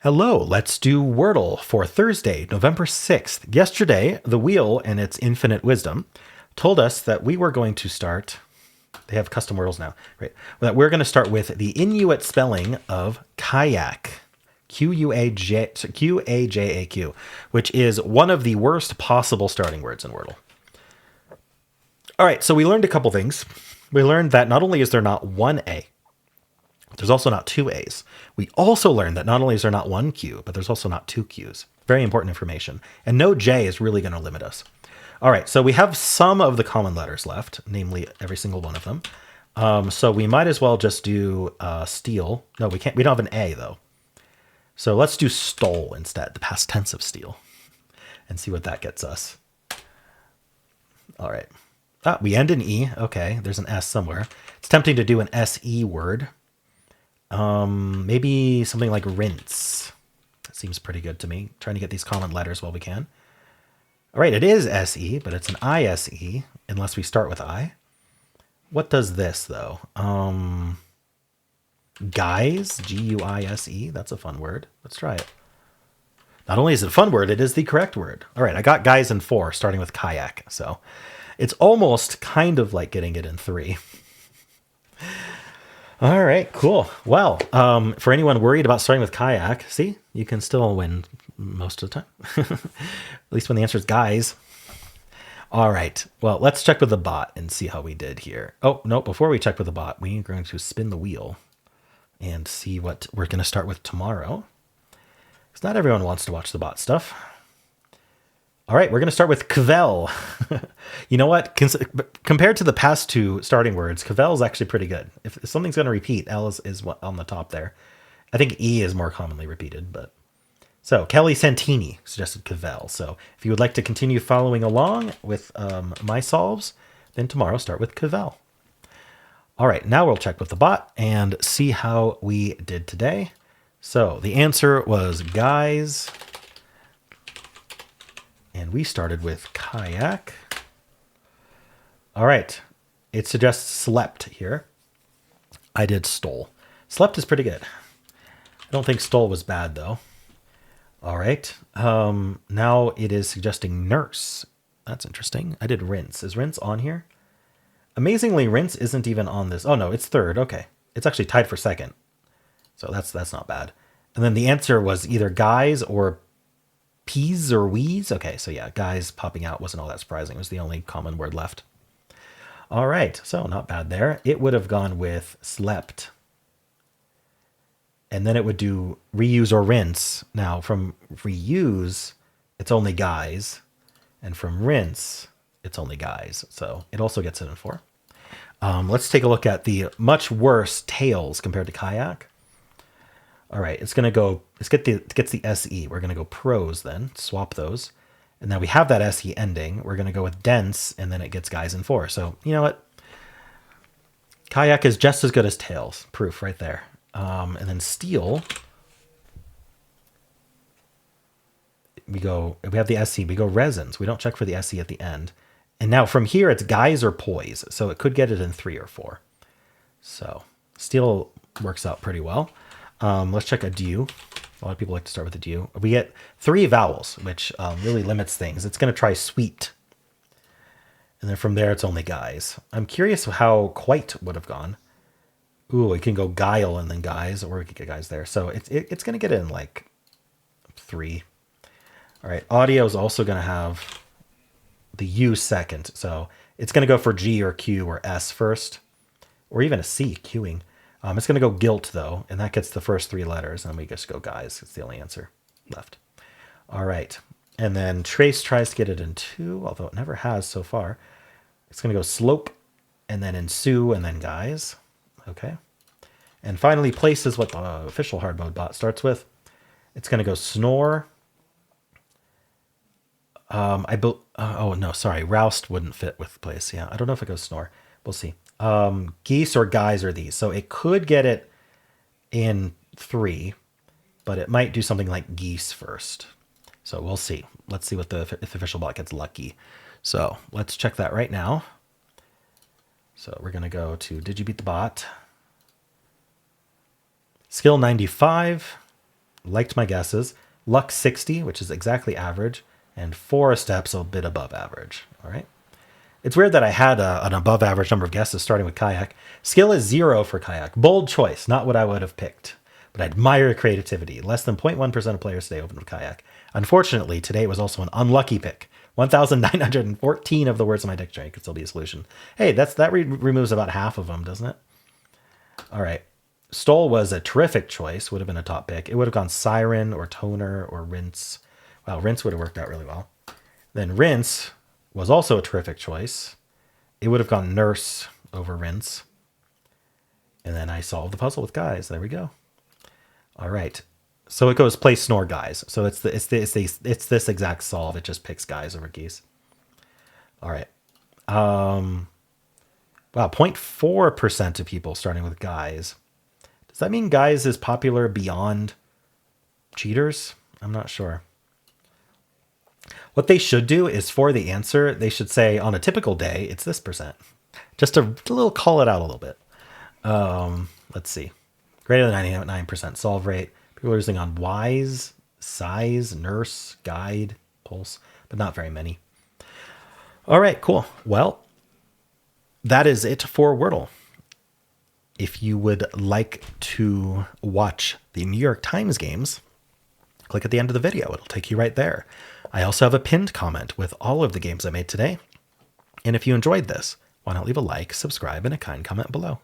Hello, let's do Wordle for Thursday, November 6th. Yesterday, the wheel and its infinite wisdom told us that we were going to start, they have custom Wordles now, right? That we're going to start with the Inuit spelling of kayak, Q-A-J-A-Q, which is one of the worst possible starting words in Wordle. All right, so we learned a couple things. We learned that not only is there not one A, there's also not two A's. We also learned that not only is there not one Q, but there's also not two Q's. Very important information. And no J is really going to limit us. All right, so we have some of the common letters left, namely every single one of them. So we might as well just do steal. No, we can't. We don't have an A, though. So let's do stole instead, the past tense of steal, and see what that gets us. All right. We end in E. Okay, there's an S somewhere. It's tempting to do an SE word. Maybe something like rinse. That seems pretty good to me. Trying to get these common letters while we can. All right, it is SE, but it's an ISE, unless we start with I. What does this, though? Guise, G-U-I-S-E. That's a fun word. Let's try it. Not only is it a fun word, it is the correct word. All right, I got guys in 4, starting with kayak. So it's almost kind of like getting it in 3. All right, cool. Well, for anyone worried about starting with kayak, see, you can still win most of the time. At least when the answer is guys. All right, well, let's check with the bot and see how we did here. Oh, no, before we check with the bot, we're going to spin the wheel and see what we're going to start with tomorrow. Because not everyone wants to watch the bot stuff. All right, we're going to start with Kvel. You know what? Compared to the past two starting words, Kvel is actually pretty good. If something's going to repeat, L is what on the top there. I think E is more commonly repeated, but so Kelly Santini suggested Kvel. So if you would like to continue following along with my solves, then tomorrow start with Kvel. All right, now we'll check with the bot and see how we did today. So the answer was guys. And we started with kayak. All right. It suggests slept here. I did stole. Slept is pretty good. I don't think stole was bad, though. All right. Now it is suggesting nurse. That's interesting. I did rinse. Is rinse on here? Amazingly, rinse isn't even on this. Oh, no, it's third. Okay. It's actually tied for second. So that's not bad. And then the answer was either guys or peas or wees. Okay, so yeah, guys popping out wasn't all that surprising. It was the only common word left. All right, so not bad there. It would have gone with slept. And then it would do reuse or rinse. Now, from reuse, it's only guys. And from rinse, it's only guys. So it also gets it in 4. Let's take a look at the much worse tails compared to kayak. All right, it's going to go, it gets the SE. We're going to go pros then, swap those. And now we have that SE ending. We're going to go with dense, and then it gets guys in 4. So, you know what? Kayak is just as good as tails. Proof right there. And then steel. We have the SE. We go resins. We don't check for the SE at the end. And now from here, it's guys or poise. So it could get it in 3 or 4. So steel works out pretty well. Let's check a due. A lot of people like to start with a due. We get 3 vowels, which really limits things. It's going to try sweet. And then from there, it's only guys. I'm curious how quite would have gone. Ooh, it can go guile and then guys, or we could get guys there. So it's going to get in like 3. All right, audio is also going to have the U second. So it's going to go for G or Q or S first, or even a C, queuing. It's going to go guilt, though, and that gets the first 3 letters, and we just go guys. It's the only answer left. All right. And then trace tries to get it in 2, although it never has so far. It's going to go slope, and then ensue, and then guys. Okay. And finally, place is what the official hard mode bot starts with. It's going to go snore. Oh, no, sorry. Roust wouldn't fit with place. Yeah, I don't know if it goes snore. We'll see. Geese or guys are these. So it could get it in 3, but it might do something like geese first. So we'll see. Let's see if the official bot gets lucky. So let's check that right now. So we're going to go to Did You Beat the Bot? Skill 95. Liked my guesses. Luck 60, which is exactly average, and 4 steps a bit above average. All right. It's weird that I had an above average number of guesses starting with kayak. Skill is 0 for kayak. Bold choice, not what I would have picked. But I admire creativity. Less than 0.1% of players today opened with kayak. Unfortunately, today was also an unlucky pick. 1,914 of the words in my dictionary could still be a solution. Hey, that removes about half of them, doesn't it? All right. Stole was a terrific choice. Would have been a top pick. It would have gone siren or toner or rinse. Well, rinse would have worked out really well. Then rinse was also a terrific choice. It would have gone nurse over rinse. And then I solved the puzzle with guys. There we go. All right. So it goes play snore guys. So it's this exact solve. It just picks guys over geese. All right. Wow, 0.4% of people starting with guys. Does that mean guys is popular beyond cheaters? I'm not sure. What they should do is for the answer, they should say on a typical day, it's this percent. Just to a little call it out a little bit. Let's see. Greater than 99% solve rate. People are using on wise, size, nurse, guide, pulse, but not very many. All right, cool. Well, that is it for Wordle. If you would like to watch the New York Times games, click at the end of the video. It'll take you right there. I also have a pinned comment with all of the games I made today. And if you enjoyed this, why not leave a like, subscribe, and a kind comment below.